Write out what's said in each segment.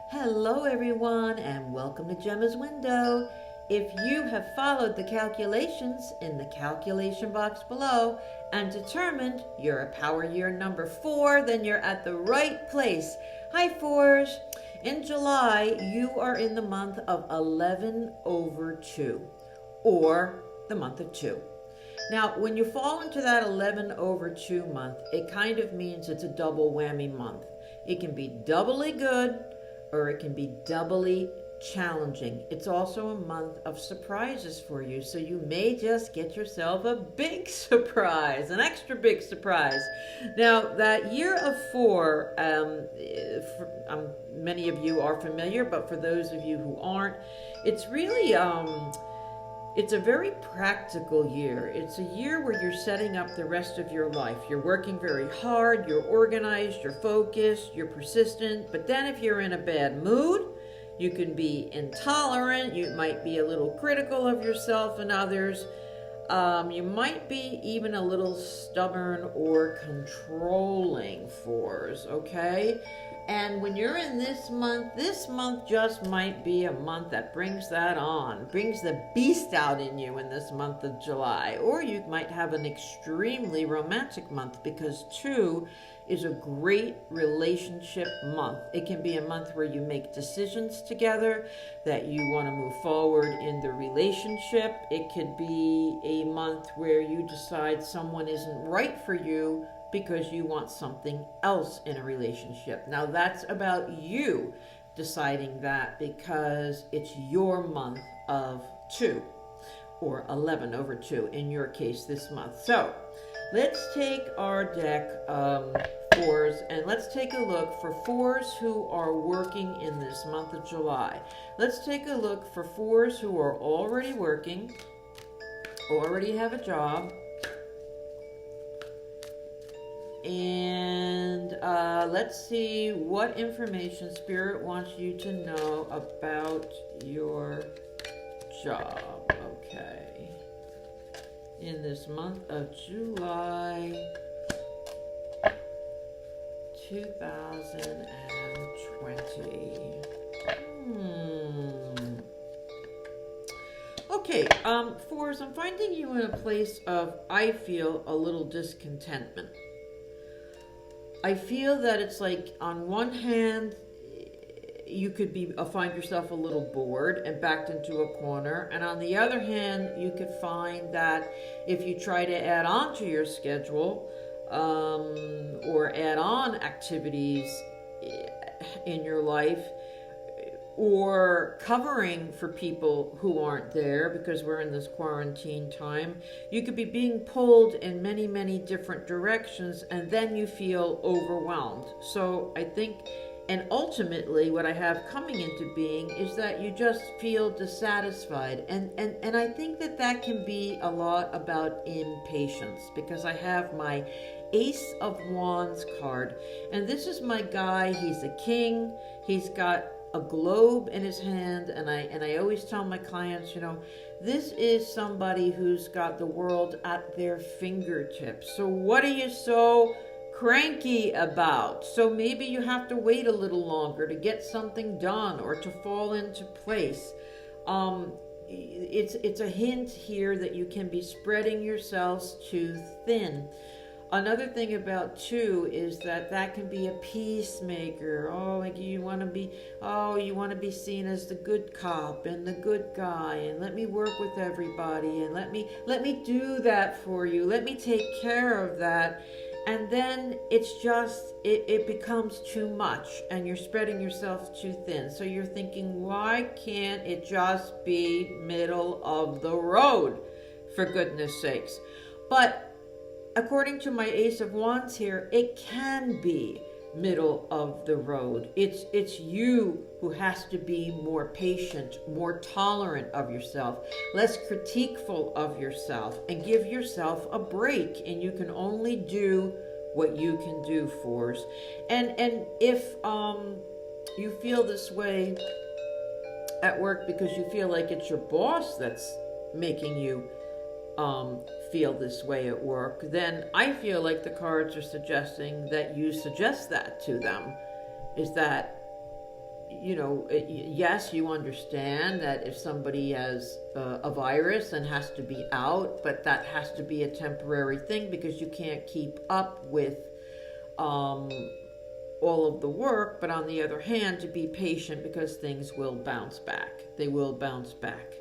Hello, everyone, and welcome to Gemma's Window. If you have followed the calculations in the calculation box below and determined you're a power year number 4, then you're at the right place. Hi, 4s. In July, you are in the month of 11 over 2, or the month of 2. Now, when you fall into that 11 over 2 month, it kind of means it's a double whammy month. It can be doubly good or it can be doubly challenging. It's also a month of surprises for you, so you may just get yourself a big surprise, an extra big surprise. Now, that year of 4, many of you are familiar, but for those of you who aren't, it's really it's a very practical year. It's a year where you're setting up the rest of your life. You're working very hard, you're organized, you're focused, you're persistent. But then if you're in a bad mood, you can be intolerant, you might be a little critical of yourself and others. You might be even a little stubborn or controlling, 4s, okay? And when you're in this month just might be a month that brings that on, brings the beast out in you in this month of July. Or you might have an extremely romantic month because 2 is a great relationship month. It can be a month where you make decisions together that you want to move forward in the relationship. It could be a month where you decide someone isn't right for you because you want something else in a relationship. Now that's about you deciding that because it's your month of 2, or 11 over 2 in your case this month. So let's take our deck 4s and let's take a look for 4s who are working in this month of July. Let's take a look for 4s who are already working, already have a job, and let's see what information Spirit wants you to know about your job. Okay. In this month of July 2020. Okay, 4s, I'm finding you in a place of, I feel, a little discontentment. I feel that it's like, on one hand, you could find yourself a little bored and backed into a corner, and on the other hand, you could find that if you try to add on to your schedule or add on activities in your life, or covering for people who aren't there because we're in this quarantine time, you could be being pulled in many, many different directions, and then you feel overwhelmed. So I think, and ultimately what I have coming into being is that you just feel dissatisfied. And I think that can be a lot about impatience, because I have my Ace of Wands card, and this is my guy. He's a king. He's got a globe in his hand, and I always tell my clients, this is somebody who's got the world at their fingertips. So what are you so cranky about? So maybe you have to wait a little longer to get something done or to fall into place. It's a hint here that you can be spreading yourselves too thin. Another thing about 2 is that can be a peacemaker. Oh, like you want to be seen as the good cop and the good guy, and let me work with everybody, and let me do that for you. Let me take care of that. And then it's just, it becomes too much, and you're spreading yourself too thin. So you're thinking, why can't it just be middle of the road, for goodness sakes? But according to my Ace of Wands here, it can be middle of the road. It's you who has to be more patient, more tolerant of yourself, less critiqueful of yourself, and give yourself a break. And you can only do what you can do, 4s. And if you feel this way at work because you feel like it's your boss that's making you feel this way at work, then I feel like the cards are suggesting that you suggest that to them, is that yes, you understand that if somebody has a virus and has to be out, but that has to be a temporary thing because you can't keep up with all of the work. But on the other hand, to be patient because things will bounce back. They will bounce back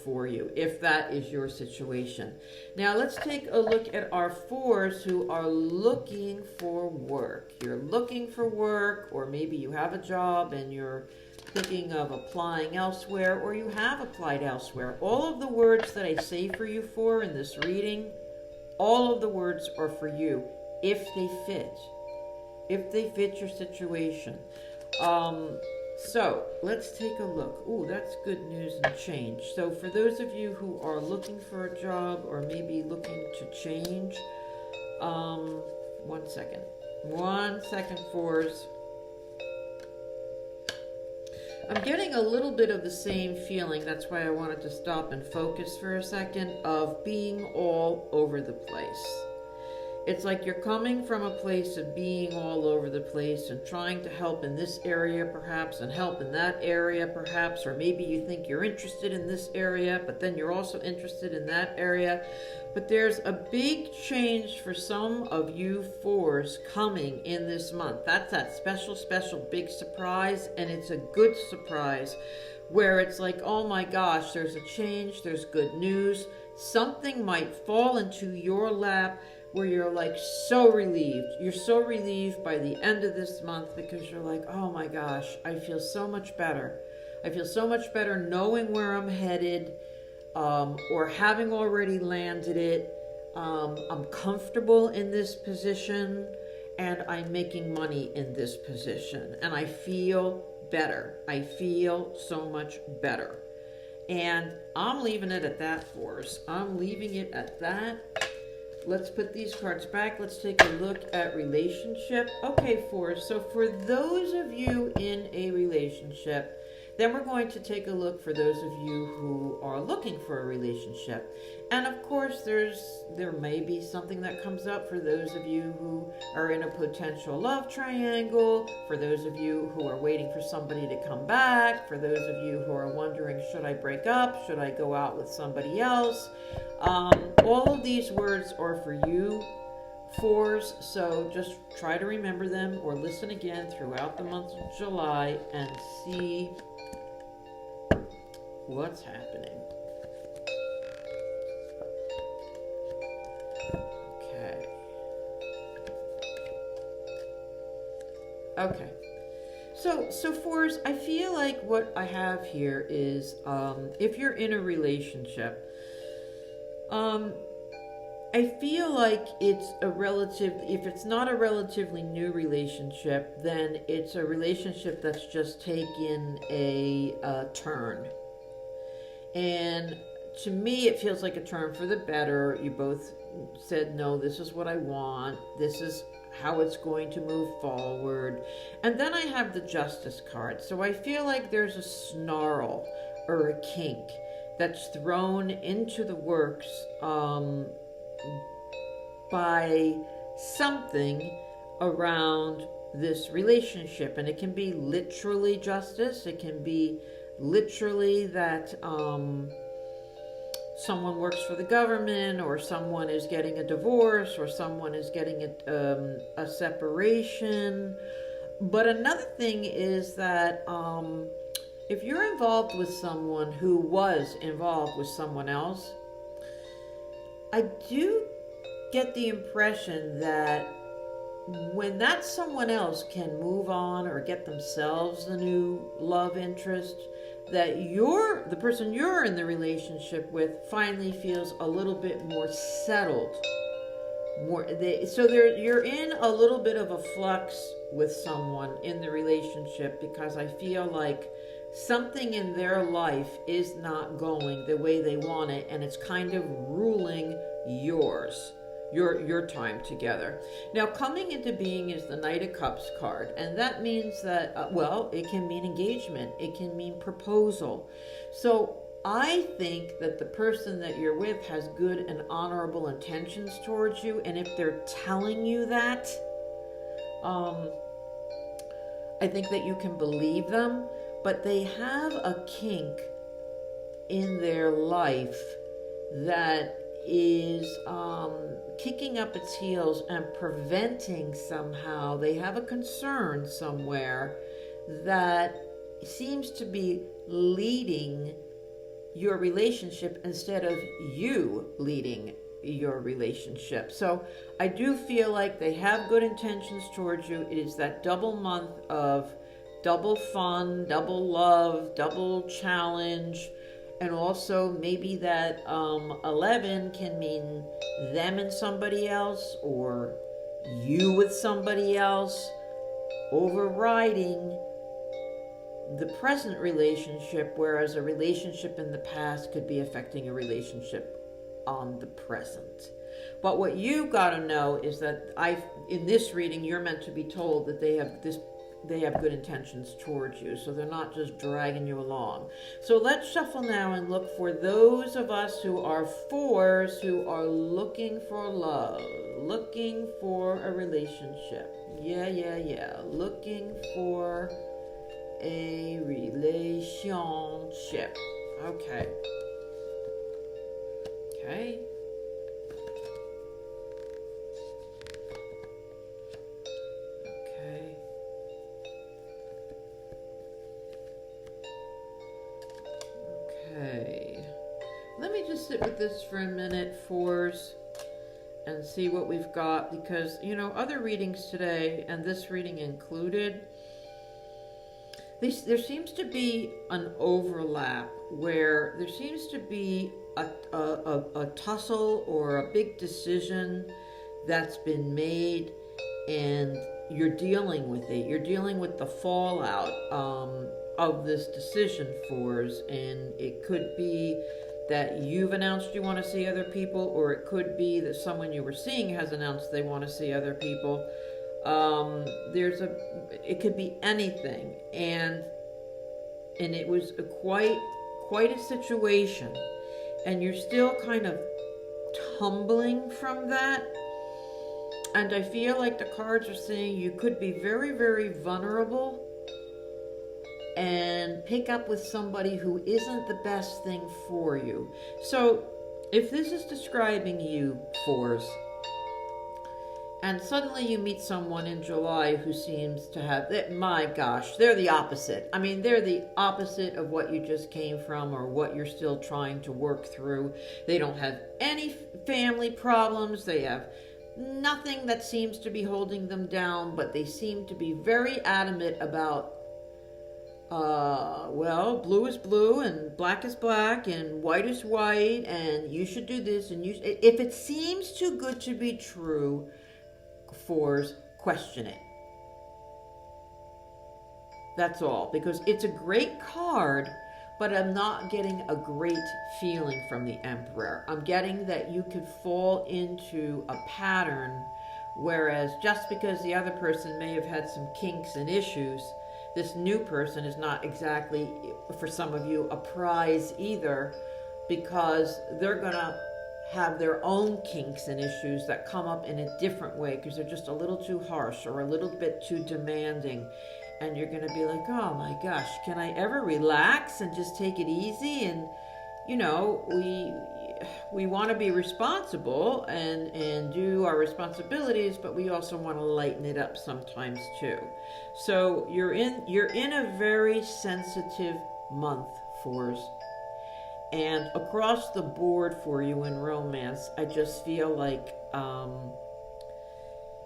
for you if that is your situation. Now let's take a look at our fours who are looking for work. You're looking for work, or maybe you have a job and you're thinking of applying elsewhere, or you have applied elsewhere. All of the words that I say for you for in this reading, all of the words are for you if they fit. If they fit your situation. So let's take a look. Ooh, that's good news and change. So for those of you who are looking for a job or maybe looking to change, 1 second. 1 second, fours. I'm getting a little bit of the same feeling. That's why I wanted to stop and focus for a second, of being all over the place. It's like you're coming from a place of being all over the place and trying to help in this area perhaps and help in that area perhaps, or maybe you think you're interested in this area but then you're also interested in that area. But there's a big change for some of you fours coming in this month. That's that special big surprise, and it's a good surprise where it's like, oh my gosh, there's a change, there's good news. Something might fall into your lap where you're like so relieved. You're so relieved by the end of this month because you're like, oh my gosh, I feel so much better. I feel so much better knowing where I'm headed, or having already landed it. I'm comfortable in this position and I'm making money in this position and I feel better. I feel so much better. And I'm leaving it at that, fours. I'm leaving it at that. Let's put these cards back. Let's take a look at relationship. Okay, fours. So for those of you in a relationship, then we're going to take a look for those of you who are looking for a relationship. And of course, there may be something that comes up for those of you who are in a potential love triangle, for those of you who are waiting for somebody to come back, for those of you who are wondering, should I break up? Should I go out with somebody else? All of these words are for you, fours, so just try to remember them or listen again throughout the month of July and see what's happening. Okay. So fours, I feel like what I have here is, if you're in a relationship, I feel like it's if it's not a relatively new relationship, then it's a relationship that's just taken a turn. And to me, it feels like a turn for the better. You both said, no, this is what I want. This is how it's going to move forward. And then I have the Justice card. So I feel like there's a snarl or a kink that's thrown into the works by something around this relationship. And it can be literally justice. It can be literally that someone works for the government, or someone is getting a divorce, or someone is getting a separation. But another thing is that if you're involved with someone who was involved with someone else, I do get the impression that when that someone else can move on or get themselves a new love interest, that the person you're in the relationship with finally feels a little bit more settled. You're in a little bit of a flux with someone in the relationship, because I feel like something in their life is not going the way they want it, and it's kind of ruling yours. Your time together. Now, coming into being is the Knight of Cups card, and that means that, it can mean engagement, it can mean proposal. So I think that the person that you're with has good and honorable intentions towards you, and if they're telling you that, I think that you can believe them, but they have a kink in their life that is kicking up its heels and preventing somehow. They have a concern somewhere that seems to be leading your relationship instead of you leading your relationship. So I do feel like they have good intentions towards you. It is that double month of double fun, double love, double challenge, and also maybe that 11 can mean them and somebody else, or you with somebody else, overriding the present relationship, whereas a relationship in the past could be affecting a relationship on the present. But what you got to know is that in this reading, you're meant to be told that they have good intentions towards you, so they're not just dragging you along. So let's shuffle now and look for those of us who are fours, who are looking for love, looking for a relationship. Yeah. Looking for a relationship. Okay. Let me just sit with this for a minute, fours, and see what we've got, because, other readings today, and this reading included, there seems to be an overlap where there seems to be a tussle or a big decision that's been made, and you're dealing with it. You're dealing with the fallout of this decision, fours, and it could be that you've announced you want to see other people, or it could be that someone you were seeing has announced they want to see other people. It could be anything, and it was quite a situation, and you're still kind of tumbling from that. And I feel like the cards are saying you could be very, very vulnerable and pick up with somebody who isn't the best thing for you. So if this is describing you, fours, and suddenly you meet someone in July who seems to have, my gosh, they're the opposite. I mean, they're the opposite of what you just came from or what you're still trying to work through. They don't have any family problems. They have nothing that seems to be holding them down, but they seem to be very adamant about, blue is blue and black is black and white is white, and you should do this, and if it seems too good to be true, fours, question it. That's all, because it's a great card, but I'm not getting a great feeling from the Emperor. I'm getting that you could fall into a pattern, whereas just because the other person may have had some kinks and issues, this new person is not exactly, for some of you, a prize either, because they're going to have their own kinks and issues that come up in a different way because they're just a little too harsh or a little bit too demanding. And you're going to be like, oh my gosh, can I ever relax and just take it easy? And, we want to be responsible and do our responsibilities, but we also want to lighten it up sometimes too. So you're in a very sensitive month, fours. And across the board for you in romance, I just feel like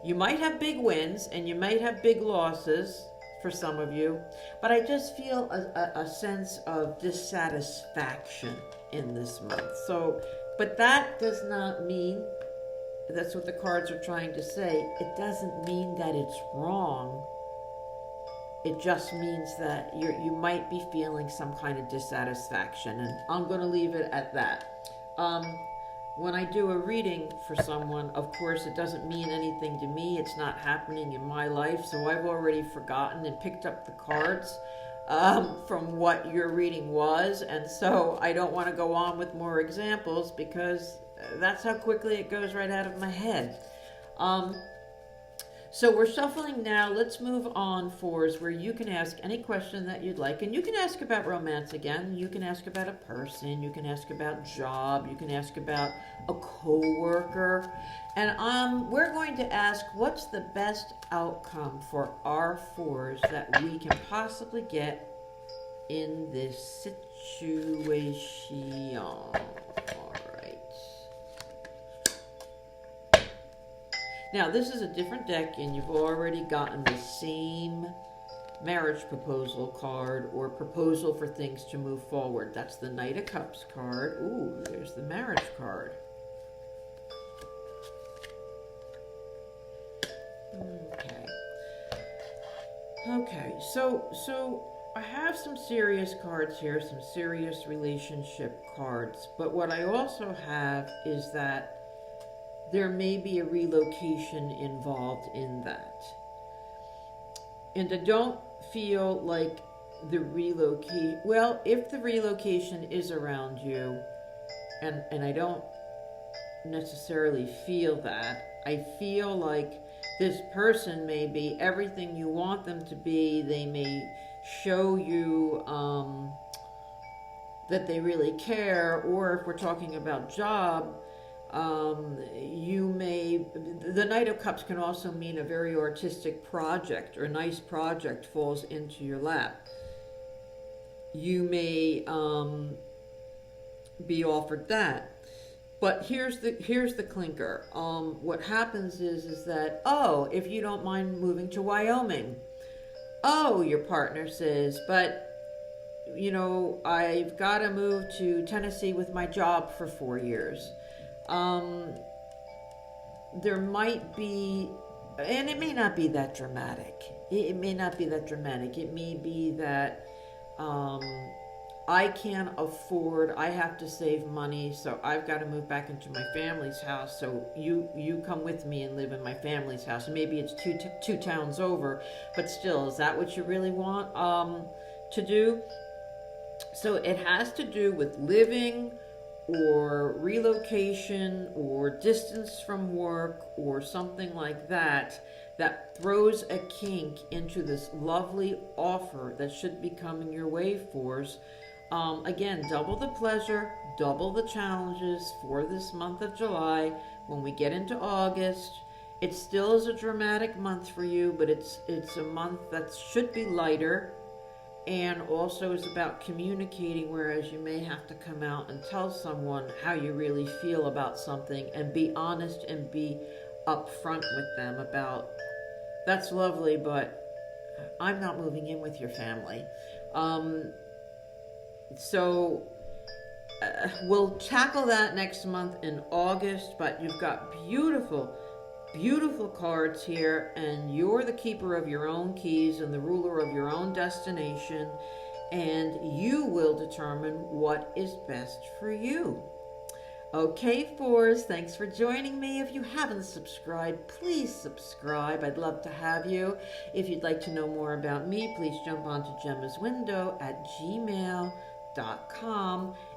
you might have big wins and you might have big losses for some of you, but I just feel a sense of dissatisfaction in this month. So, but that does not mean, that's what the cards are trying to say, it doesn't mean that it's wrong. It just means that you might be feeling some kind of dissatisfaction, and I'm going to leave it at that. When I do a reading for someone, of course, it doesn't mean anything to me. It's not happening in my life, so I've already forgotten and picked up the cards from what your reading was, and so I don't want to go on with more examples because that's how quickly it goes right out of my head. So we're shuffling now. Let's move on, fours, where you can ask any question that you'd like. And you can ask about romance again. You can ask about a person. You can ask about job. You can ask about a coworker. And we're going to ask what's the best outcome for our fours that we can possibly get in this situation. All right. Now, this is a different deck, and you've already gotten the same marriage proposal card or proposal for things to move forward. That's the Knight of Cups card. Ooh, there's the marriage card. Okay, so I have some serious cards here, some serious relationship cards, but what I also have is that there may be a relocation involved in that. And I don't feel like the relocate, well, if the relocation is around you, and I don't necessarily feel that, I feel like this person may be everything you want them to be. They may show you that they really care, or if we're talking about job, the Knight of Cups can also mean a very artistic project or a nice project falls into your lap. You may be offered that. But here's the clinker. What happens is that, oh, if you don't mind moving to Wyoming. Oh, your partner says, but, you know, I've got to move to Tennessee with my job for 4 years. There might be, and it may not be that dramatic. It may not be that dramatic. It may be that I can't afford, I have to save money, so I've got to move back into my family's house, so you come with me and live in my family's house. Maybe it's two towns over, but still, is that what you really want to do? So it has to do with living or relocation or distance from work or something like that throws a kink into this lovely offer that should be coming your way, fours. Again, double the pleasure, double the challenges for this month of July. When we get into August, it still is a dramatic month for you, but it's a month that should be lighter and also is about communicating, whereas you may have to come out and tell someone how you really feel about something and be honest and be upfront with them about, that's lovely, but I'm not moving in with your family. So we'll tackle that next month in August, but you've got beautiful, beautiful cards here, and you're the keeper of your own keys and the ruler of your own destination, and you will determine what is best for you. Okay, fours, thanks for joining me. If you haven't subscribed, please subscribe. I'd love to have you. If you'd like to know more about me, please jump onto Gemma's Window at gmail.com.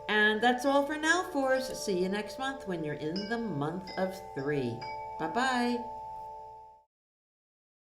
And that's all for now, fours. See you next month when you're in the month of 3. Bye-bye.